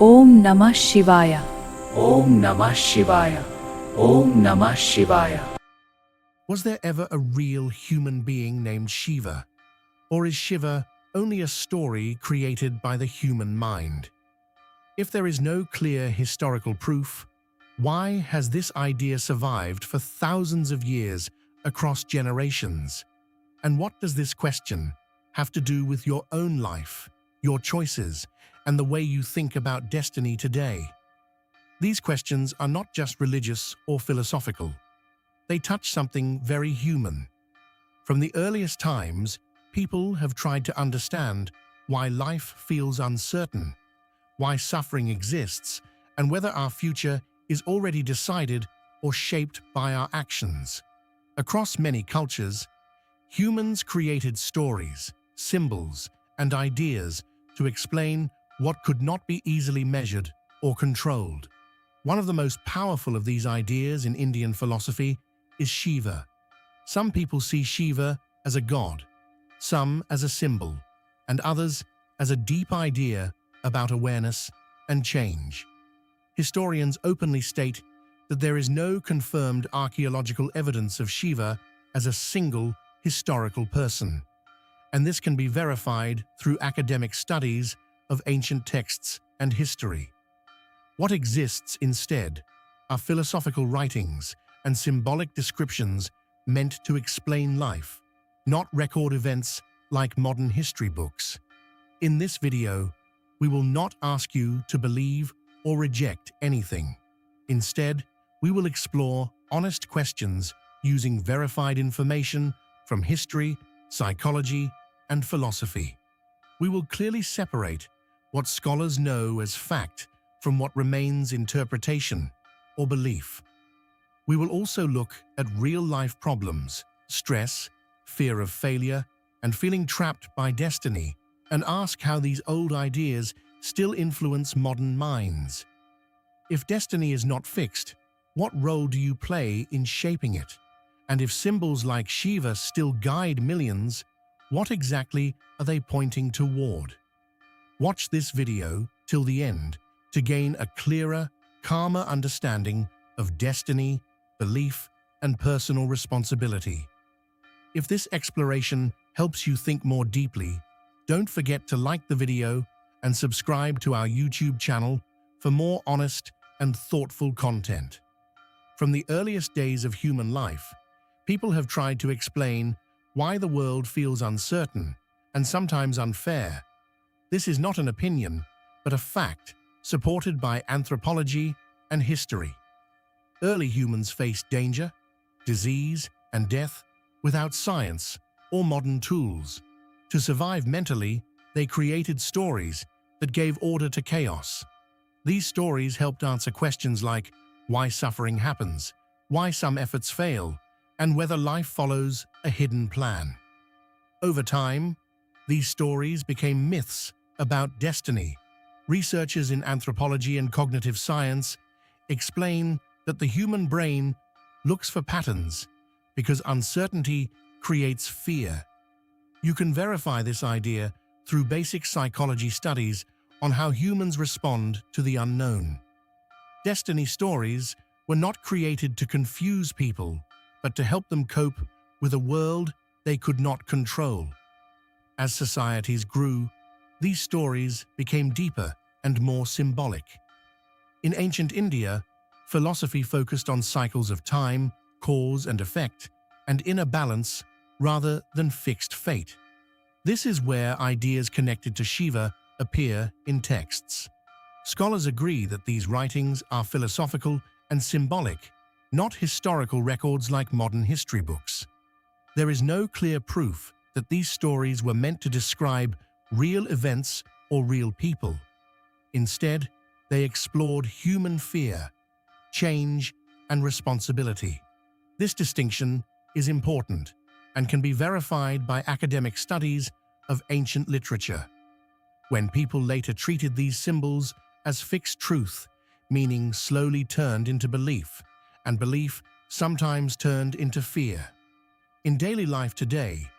Om Namah Shivaya. Om Namah Shivaya. Om Namah Shivaya. Was there ever a real human being named Shiva? Or is Shiva only a story created by the human mind? If there is no clear historical proof, why has this idea survived for thousands of years across generations? And what does this question have to do with your own life, your choices, and the way you think about destiny today? These questions are not just religious or philosophical. They touch something very human. From the earliest times, people have tried to understand why life feels uncertain, why suffering exists, and whether our future is already decided or shaped by our actions. Across many cultures, humans created stories, symbols, and ideas to explain what could not be easily measured or controlled. One of the most powerful of these ideas in Indian philosophy is Shiva. Some people see Shiva as a god, some as a symbol, and others as a deep idea about awareness and change. Historians openly state that there is no confirmed archaeological evidence of Shiva as a single historical person, and this can be verified through academic studies of ancient texts and history. What exists instead are philosophical writings and symbolic descriptions meant to explain life, not record events like modern history books. In this video, we will not ask you to believe or reject anything. Instead, we will explore honest questions using verified information from history, psychology, and philosophy. We will clearly separate what scholars know as fact from what remains interpretation or belief. We will also look at real-life problems, stress, fear of failure, and feeling trapped by destiny, and ask how these old ideas still influence modern minds. If destiny is not fixed, what role do you play in shaping it? And if symbols like Shiva still guide millions, what exactly are they pointing toward? Watch this video till the end to gain a clearer, calmer understanding of destiny, belief, and personal responsibility. If this exploration helps you think more deeply, don't forget to like the video and subscribe to our YouTube channel for more honest and thoughtful content. From the earliest days of human life, people have tried to explain why the world feels uncertain and sometimes unfair. This is not an opinion, but a fact supported by anthropology and history. Early humans faced danger, disease, and death without science or modern tools. To survive mentally, they created stories that gave order to chaos. These stories helped answer questions like why suffering happens, why some efforts fail, and whether life follows a hidden plan. Over time, these stories became myths about destiny. Researchers in anthropology and cognitive science explain that the human brain looks for patterns because uncertainty creates fear. You can verify this idea through basic psychology studies on how humans respond to the unknown. Destiny stories were not created to confuse people, but to help them cope with a world they could not control. As societies grew, these stories became deeper and more symbolic. In ancient India, philosophy focused on cycles of time, cause and effect, and inner balance rather than fixed fate. This is where ideas connected to Shiva appear in texts. Scholars agree that these writings are philosophical and symbolic, not historical records like modern history books. There is no clear proof that these stories were meant to describe real events or real people. Instead, they explored human fear, change, and responsibility. This distinction is important and can be verified by academic studies of ancient literature. When people later treated these symbols as fixed truth, meaning slowly turned into belief, and belief sometimes turned into fear. In daily life today,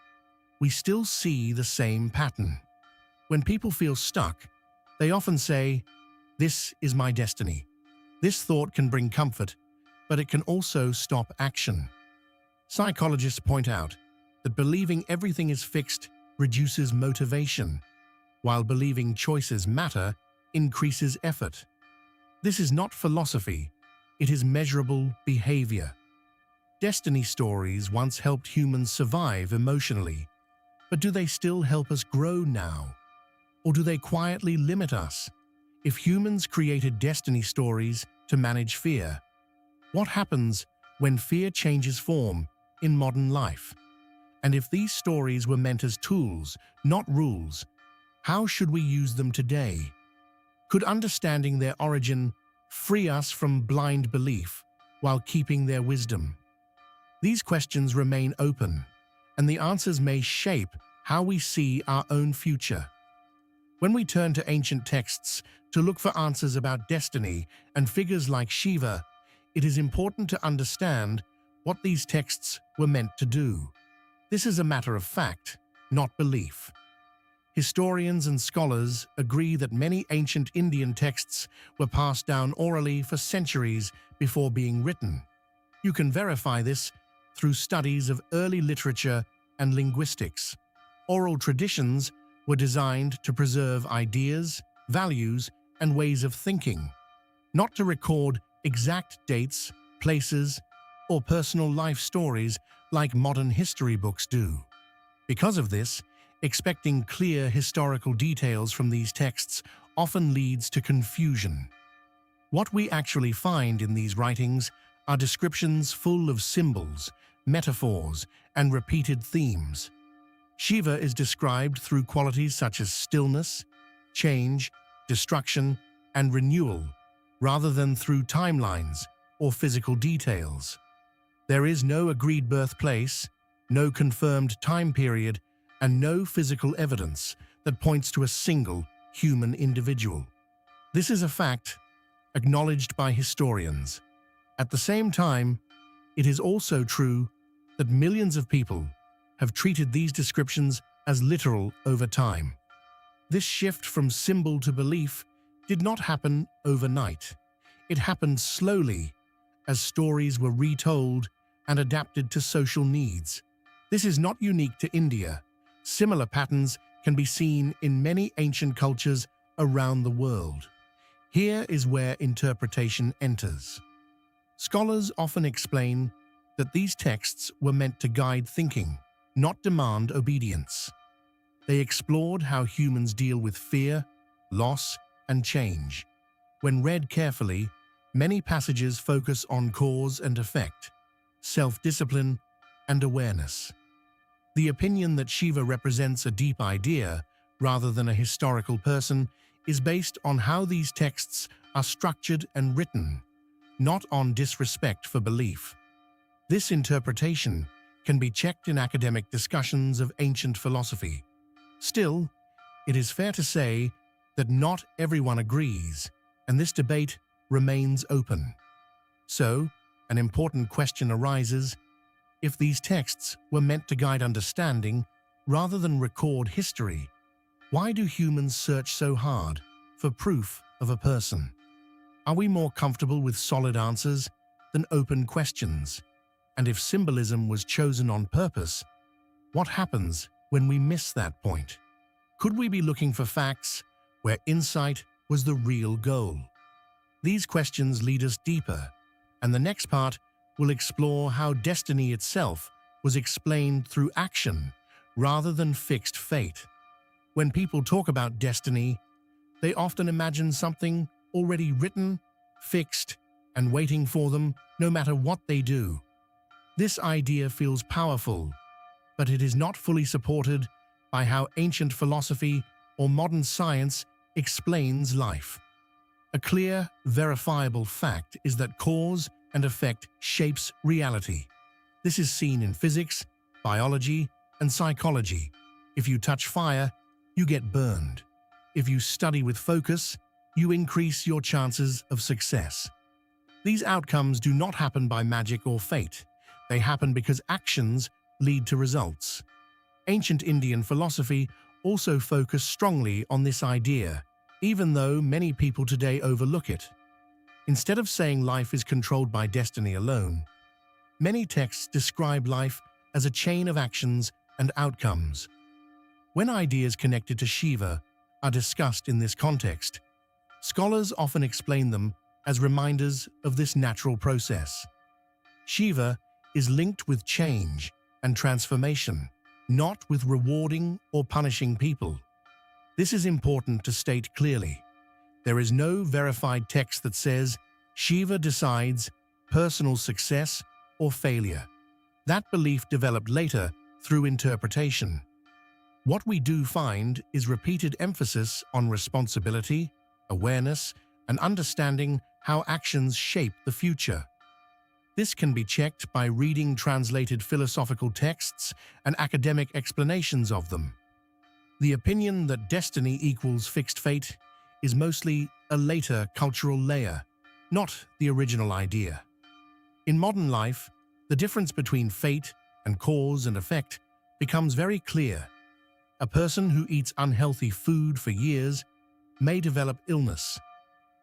we still see the same pattern. When people feel stuck, they often say, "This is my destiny." This thought can bring comfort, but it can also stop action. Psychologists point out that believing everything is fixed reduces motivation, while believing choices matter increases effort. This is not philosophy, it is measurable behavior. Destiny stories once helped humans survive emotionally, but do they still help us grow now? Or do they quietly limit us? If humans created destiny stories to manage fear, what happens when fear changes form in modern life? And if these stories were meant as tools, not rules, how should we use them today? Could understanding their origin free us from blind belief while keeping their wisdom? These questions remain open, and the answers may shape how we see our own future. When we turn to ancient texts to look for answers about destiny and figures like Shiva, it is important to understand what these texts were meant to do. This is a matter of fact, not belief. Historians and scholars agree that many ancient Indian texts were passed down orally for centuries before being written. You can verify this through studies of early literature and linguistics. Oral traditions were designed to preserve ideas, values, and ways of thinking, not to record exact dates, places, or personal life stories like modern history books do. Because of this, expecting clear historical details from these texts often leads to confusion. What we actually find in these writings are descriptions full of symbols, metaphors, and repeated themes. Shiva is described through qualities such as stillness, change, destruction, and renewal, rather than through timelines or physical details. There is no agreed birthplace, no confirmed time period, and no physical evidence that points to a single human individual. This is a fact acknowledged by historians. At the same time, it is also true that millions of people have treated these descriptions as literal over time. This shift from symbol to belief did not happen overnight. It happened slowly as stories were retold and adapted to social needs. This is not unique to India. Similar patterns can be seen in many ancient cultures around the world. Here is where interpretation enters. Scholars often explain that these texts were meant to guide thinking, not demand obedience. They explored how humans deal with fear, loss, and change. When read carefully, many passages focus on cause and effect, self-discipline, and awareness. The opinion that Shiva represents a deep idea rather than a historical person is based on how these texts are structured and written, not on disrespect for belief. This interpretation can be checked in academic discussions of ancient philosophy. Still, it is fair to say that not everyone agrees, and this debate remains open. So, an important question arises: if these texts were meant to guide understanding rather than record history, why do humans search so hard for proof of a person? Are we more comfortable with solid answers than open questions? And if symbolism was chosen on purpose, what happens when we miss that point? Could we be looking for facts where insight was the real goal? These questions lead us deeper, and the next part will explore how destiny itself was explained through action rather than fixed fate. When people talk about destiny, they often imagine something already written, fixed, and waiting for them no matter what they do. This idea feels powerful, but it is not fully supported by how ancient philosophy or modern science explains life. A clear, verifiable fact is that cause and effect shapes reality. This is seen in physics, biology, and psychology. If you touch fire, you get burned. If you study with focus, you increase your chances of success. These outcomes do not happen by magic or fate. They happen because actions lead to results. Ancient Indian philosophy also focused strongly on this idea. even though many people today overlook it. Instead of saying life is controlled by destiny alone, many texts describe life as a chain of actions and outcomes. When ideas connected to Shiva are discussed in this context, scholars often explain them as reminders of this natural process. Shiva is linked with change and transformation, not with rewarding or punishing people. This is important to state clearly. There is no verified text that says Shiva decides personal success or failure. That belief developed later through interpretation. What we do find is repeated emphasis on responsibility, awareness, and understanding how actions shape the future. This can be checked by reading translated philosophical texts and academic explanations of them. The opinion that destiny equals fixed fate is mostly a later cultural layer, not the original idea. In modern life, the difference between fate and cause and effect becomes very clear. A person who eats unhealthy food for years may develop illness.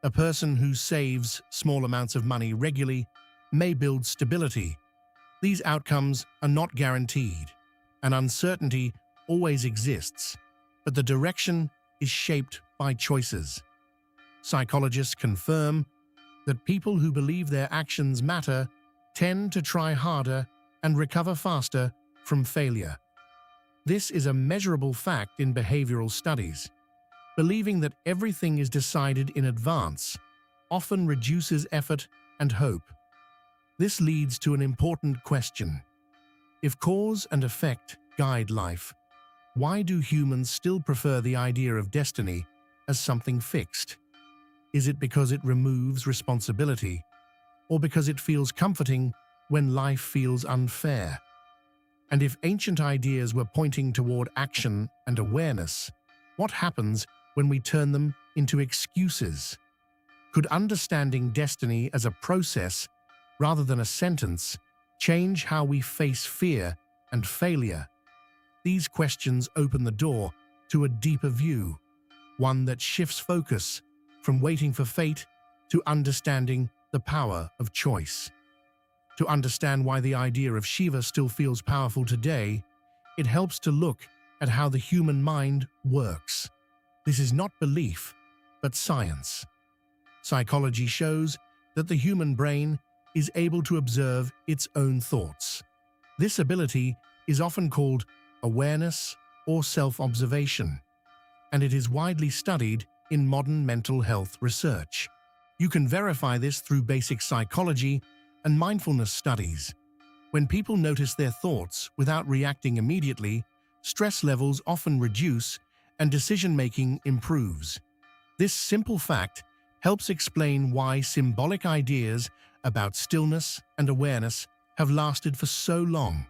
A person who saves small amounts of money regularly may build stability. These outcomes are not guaranteed, and uncertainty always exists, but the direction is shaped by choices. Psychologists confirm that people who believe their actions matter tend to try harder and recover faster from failure. This is a measurable fact in behavioral studies. Believing that everything is decided in advance often reduces effort and hope. This leads to an important question. If cause and effect guide life, why do humans still prefer the idea of destiny as something fixed? Is it because it removes responsibility, or because it feels comforting when life feels unfair? And if ancient ideas were pointing toward action and awareness, what happens when we turn them into excuses? Could understanding destiny as a process rather than a sentence change how we face fear and failure? These questions open the door to a deeper view, one that shifts focus from waiting for fate to understanding the power of choice. To understand why the idea of Shiva still feels powerful today, it helps to look at how the human mind works. This is not belief, but science. Psychology shows that the human brain is able to observe its own thoughts. This ability is often called awareness or self-observation, and it is widely studied in modern mental health research. You can verify this through basic psychology and mindfulness studies. When people notice their thoughts without reacting immediately, stress levels often reduce and decision-making improves. This simple fact helps explain why symbolic ideas about stillness and awareness have lasted for so long.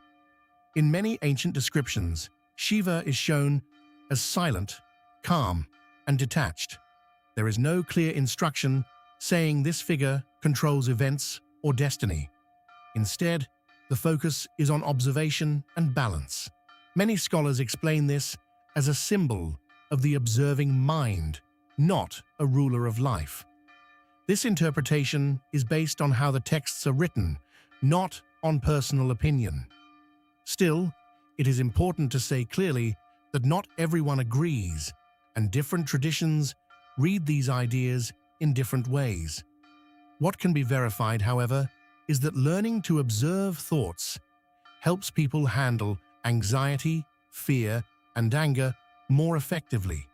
In many ancient descriptions, Shiva is shown as silent, calm, and detached. There is no clear instruction saying this figure controls events or destiny. Instead, the focus is on observation and balance. Many scholars explain this as a symbol of the observing mind, not a ruler of life. This interpretation is based on how the texts are written, not on personal opinion. Still, it is important to say clearly that not everyone agrees, and different traditions read these ideas in different ways. What can be verified, however, is that learning to observe thoughts helps people handle anxiety, fear, and anger more effectively.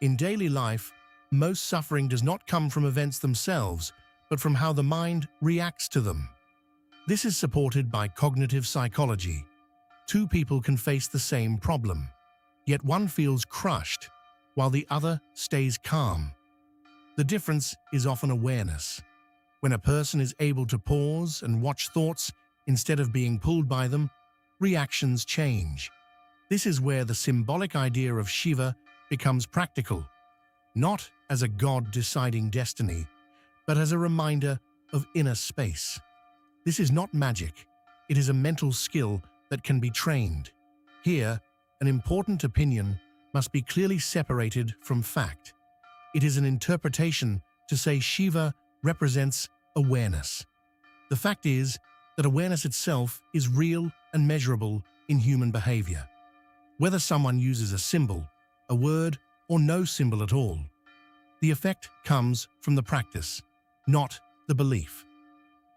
In daily life, most suffering does not come from events themselves, but from how the mind reacts to them. This is supported by cognitive psychology. Two people can face the same problem, yet one feels crushed while the other stays calm. The difference is often awareness. When a person is able to pause and watch thoughts instead of being pulled by them, reactions change. This is where the symbolic idea of Shiva becomes practical, not as a god deciding destiny, but as a reminder of inner space. This is not magic. It is a mental skill that can be trained. Here, an important opinion must be clearly separated from fact. It is an interpretation to say Shiva represents awareness. The fact is that awareness itself is real and measurable in human behavior. Whether someone uses a symbol, a word, or no symbol at all, the effect comes from the practice, not the belief.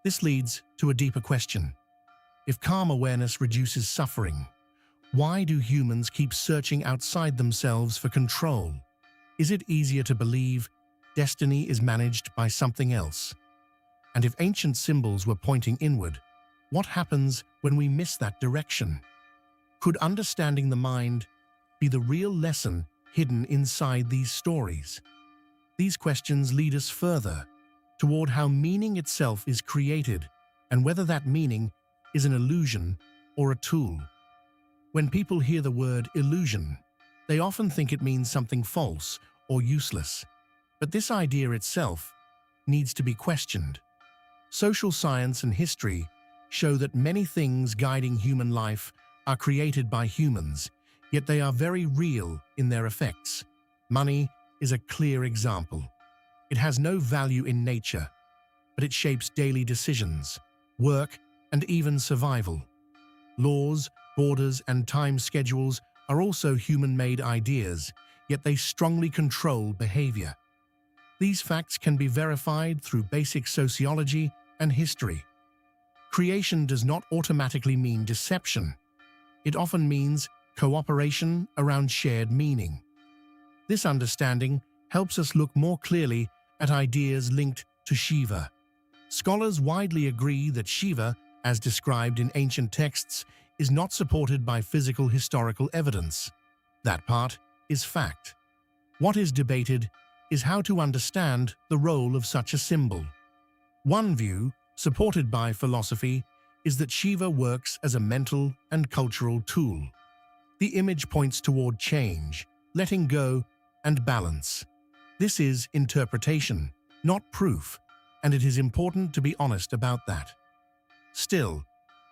This leads to a deeper question. If calm awareness reduces suffering, why do humans keep searching outside themselves for control? Is it easier to believe destiny is managed by something else? And if ancient symbols were pointing inward, what happens when we miss that direction? Could understanding the mind be the real lesson hidden inside these stories? These questions lead us further toward how meaning itself is created and whether that meaning is an illusion or a tool. When people hear the word illusion, they often think it means something false or useless. But this idea itself needs to be questioned. Social science and history show that many things guiding human life are created by humans, yet they are very real in their effects. Money is a clear example. It has no value in nature, but it shapes daily decisions, work, and even survival. Laws, borders, and time schedules are also human-made ideas, yet they strongly control behavior. These facts can be verified through basic sociology and history. Creation does not automatically mean deception. It often means cooperation around shared meaning. This understanding helps us look more clearly at ideas linked to Shiva. Scholars widely agree that Shiva, as described in ancient texts, is not supported by physical historical evidence. That part is fact. What is debated is how to understand the role of such a symbol. One view, supported by philosophy, is that Shiva works as a mental and cultural tool. The image points toward change, letting go, and balance. This is interpretation, not proof, and it is important to be honest about that. Still,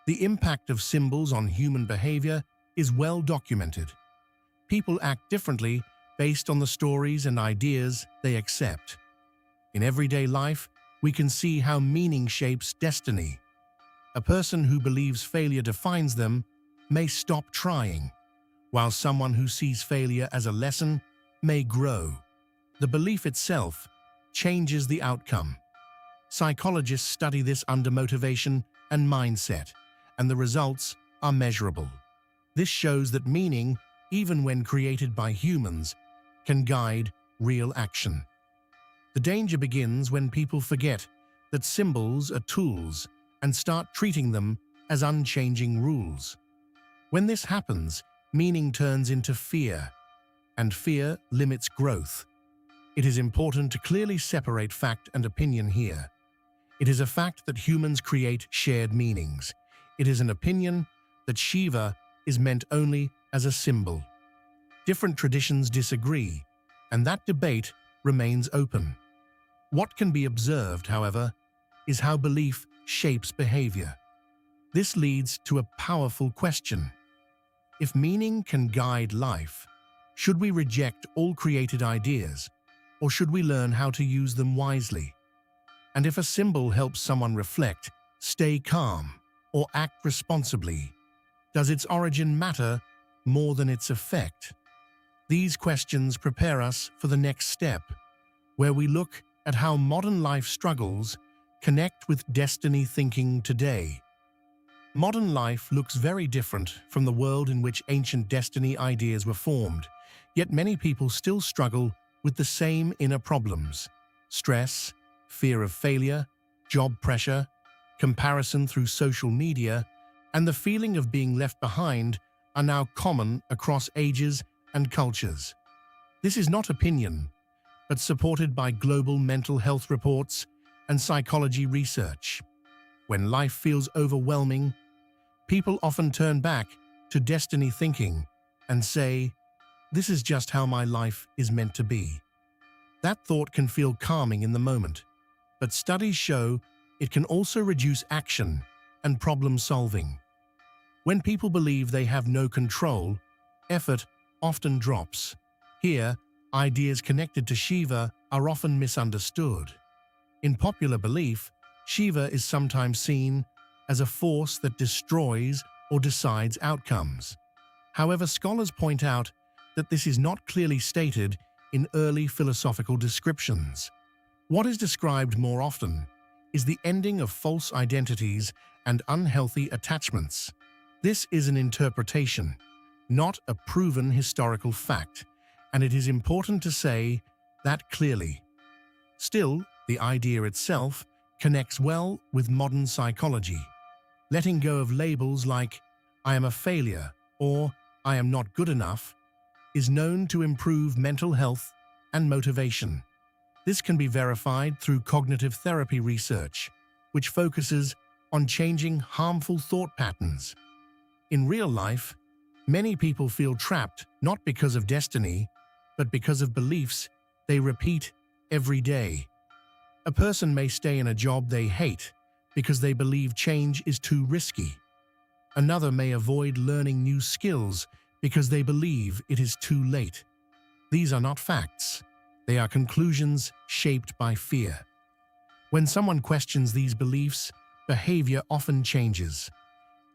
the impact of symbols on human behavior is well documented. People act differently based on the stories and ideas they accept. In everyday life, we can see how meaning shapes destiny. A person who believes failure defines them may stop trying, while someone who sees failure as a lesson may grow. The belief itself changes the outcome. Psychologists study this under motivation and mindset, and the results are measurable. This shows that meaning, even when created by humans, can guide real action. The danger begins when people forget that symbols are tools and start treating them as unchanging rules. When this happens, meaning turns into fear, and fear limits growth. It is important to clearly separate fact and opinion here. It is a fact that humans create shared meanings. It is an opinion that Shiva is meant only as a symbol. Different traditions disagree, and that debate remains open. What can be observed, however, is how belief shapes behavior. This leads to a powerful question. If meaning can guide life, should we reject all created ideas, or should we learn how to use them wisely? And if a symbol helps someone reflect, stay calm, or act responsibly, does its origin matter more than its effect? These questions prepare us for the next step, where we look at how modern life struggles connect with destiny thinking today. Modern life looks very different from the world in which ancient destiny ideas were formed, yet many people still struggle with the same inner problems: stress, fear of failure, job pressure, comparison through social media, and the feeling of being left behind are now common across ages and cultures. This is not opinion, but supported by global mental health reports and psychology research. When life feels overwhelming, people often turn back to destiny thinking and say, "This is just how my life is meant to be." That thought can feel calming in the moment, but studies show it can also reduce action and problem solving. When people believe they have no control, effort often drops. Here, ideas connected to Shiva are often misunderstood. In popular belief, Shiva is sometimes seen as a force that destroys or decides outcomes. However, scholars point out that this is not clearly stated in early philosophical descriptions. What is described more often is the ending of false identities and unhealthy attachments. This is an interpretation, not a proven historical fact, and it is important to say that clearly. Still, the idea itself connects well with modern psychology. Letting go of labels like "I am a failure" or "I am not good enough" is known to improve mental health and motivation. This can be verified through cognitive therapy research, which focuses on changing harmful thought patterns. In real life, many people feel trapped not because of destiny, but because of beliefs they repeat every day. A person may stay in a job they hate because they believe change is too risky. Another may avoid learning new skills because they believe it is too late. These are not facts. They are conclusions shaped by fear. When someone questions these beliefs, behavior often changes.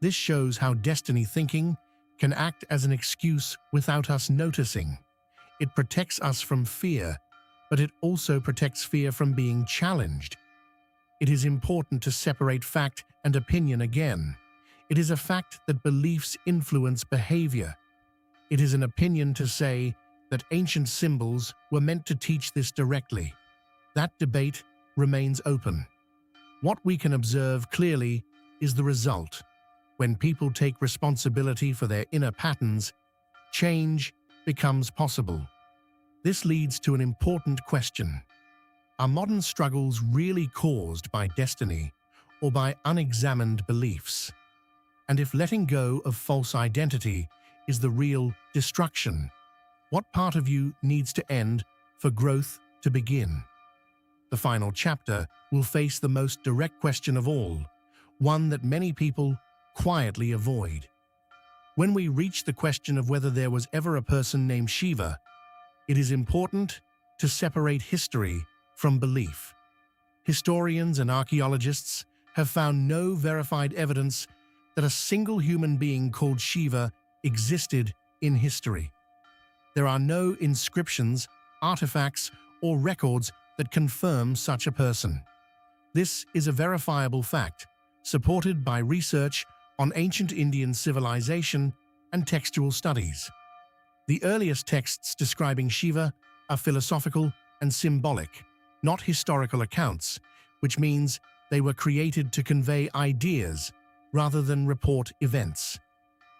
This shows how destiny thinking can act as an excuse without us noticing. It protects us from fear, but it also protects fear from being challenged. It is important to separate fact and opinion again. It is a fact that beliefs influence behavior. It is an opinion to say that ancient symbols were meant to teach this directly. That debate remains open. What we can observe clearly is the result. When people take responsibility for their inner patterns, change becomes possible. This leads to an important question. Are modern struggles really caused by destiny or by unexamined beliefs? And if letting go of false identity is the real destruction, what part of you needs to end for growth to begin? The final chapter will face the most direct question of all, one that many people quietly avoid. When we reach the question of whether there was ever a person named Shiva, it is important to separate history from belief. Historians and archaeologists have found no verified evidence that a single human being called Shiva existed in history. There are no inscriptions, artifacts, or records that confirm such a person. This is a verifiable fact, supported by research on ancient Indian civilization and textual studies. The earliest texts describing Shiva are philosophical and symbolic, not historical accounts, which means they were created to convey ideas rather than report events.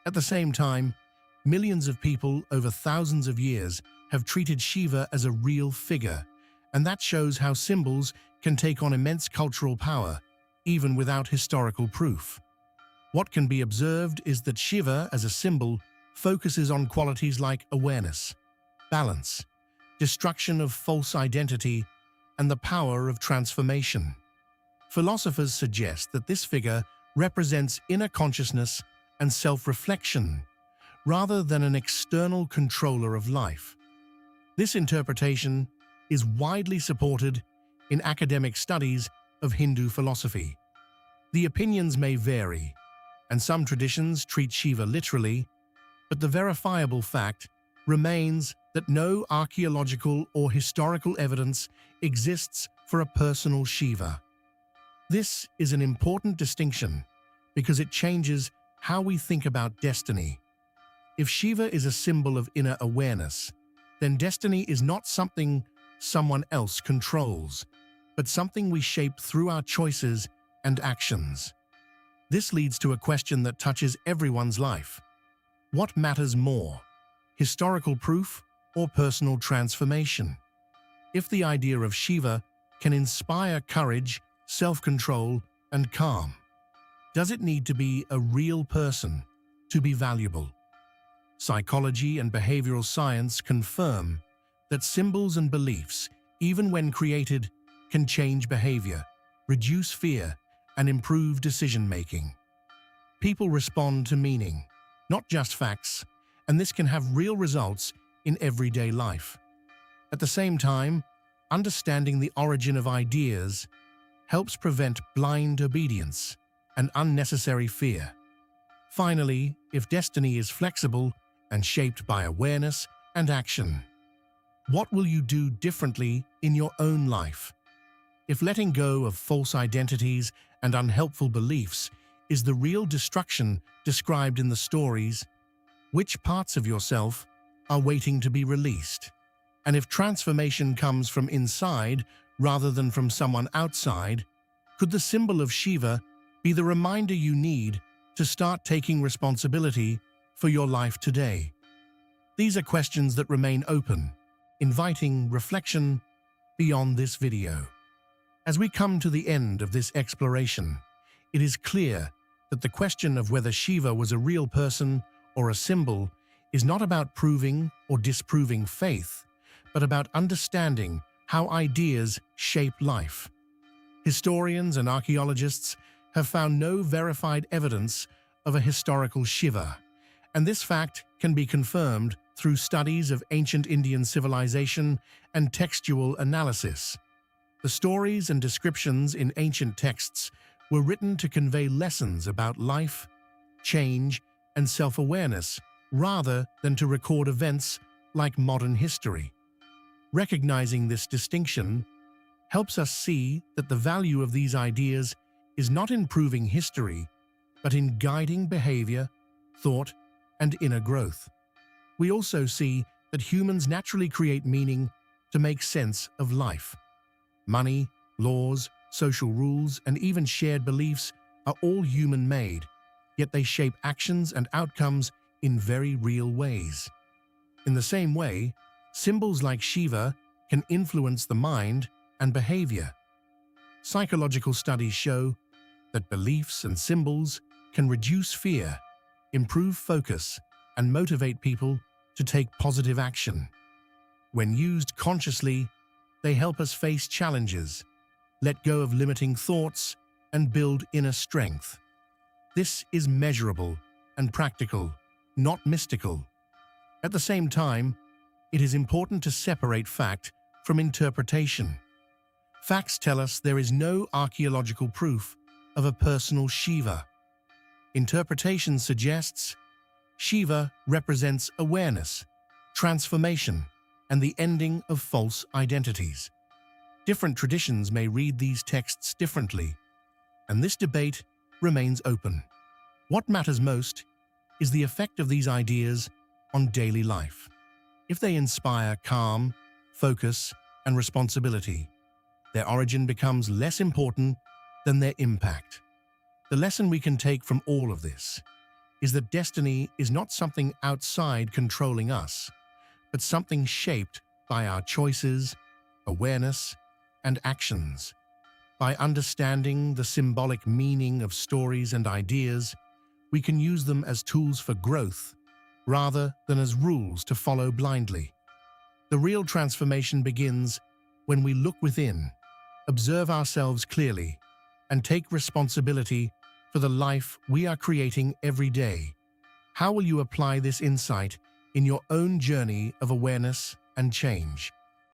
At the same time, millions of people over thousands of years have treated Shiva as a real figure, and that shows how symbols can take on immense cultural power, even without historical proof. What can be observed is that Shiva, as a symbol, focuses on qualities like awareness, balance, destruction of false identity, and the power of transformation. Philosophers suggest that this figure represents inner consciousness and self-reflection, rather than an external controller of life. This interpretation is widely supported in academic studies of Hindu philosophy. The opinions may vary, and some traditions treat Shiva literally, but the verifiable fact remains that no archaeological or historical evidence exists for a personal Shiva. This is an important distinction because it changes how we think about destiny. If Shiva is a symbol of inner awareness, then destiny is not something someone else controls, but something we shape through our choices and actions. This leads to a question that touches everyone's life. What matters more, historical proof or personal transformation? If the idea of Shiva can inspire courage, self-control, and calm, does it need to be a real person to be valuable? Psychology and behavioral science confirm that symbols and beliefs, even when created, can change behavior, reduce fear, and improve decision-making. People respond to meaning, not just facts, and this can have real results in everyday life. At the same time, understanding the origin of ideas helps prevent blind obedience and unnecessary fear. Finally, if destiny is flexible and shaped by awareness and action, what will you do differently in your own life? If letting go of false identities and unhelpful beliefs is the real destruction described in the stories, which parts of yourself are waiting to be released? And if transformation comes from inside rather than from someone outside, could the symbol of Shiva be the reminder you need to start taking responsibility for your life today? These are questions that remain open, inviting reflection beyond this video. As we come to the end of this exploration, it is clear that the question of whether Shiva was a real person or a symbol is not about proving or disproving faith, but about understanding how ideas shape life. Historians and archaeologists have found no verified evidence of a historical Shiva, and this fact can be confirmed through studies of ancient Indian civilization and textual analysis. The stories and descriptions in ancient texts were written to convey lessons about life, change, and self-awareness, rather than to record events like modern history. Recognizing this distinction helps us see that the value of these ideas is not in proving history, but in guiding behavior, thought, and inner growth. We also see that humans naturally create meaning to make sense of life. Money, laws, social rules, and even shared beliefs are all human-made, yet they shape actions and outcomes in very real ways. In the same way, symbols like Shiva can influence the mind and behavior. Psychological studies show that beliefs and symbols can reduce fear, improve focus, and motivate people to take positive action. When used consciously, they help us face challenges, let go of limiting thoughts, and build inner strength. This is measurable and practical, not mystical. At the same time, it is important to separate fact from interpretation. Facts tell us there is no archaeological proof of a personal Shiva. Interpretation suggests Shiva represents awareness, transformation, and the ending of false identities. Different traditions may read these texts differently, and this debate remains open. What matters most is the effect of these ideas on daily life. If they inspire calm, focus, and responsibility, their origin becomes less important than their impact. The lesson we can take from all of this is that destiny is not something outside controlling us, but something shaped by our choices, awareness, and actions. By understanding the symbolic meaning of stories and ideas, we can use them as tools for growth rather than as rules to follow blindly. The real transformation begins when we look within, observe ourselves clearly, and take responsibility for the life we are creating every day. How will you apply this insight in your own journey of awareness and change?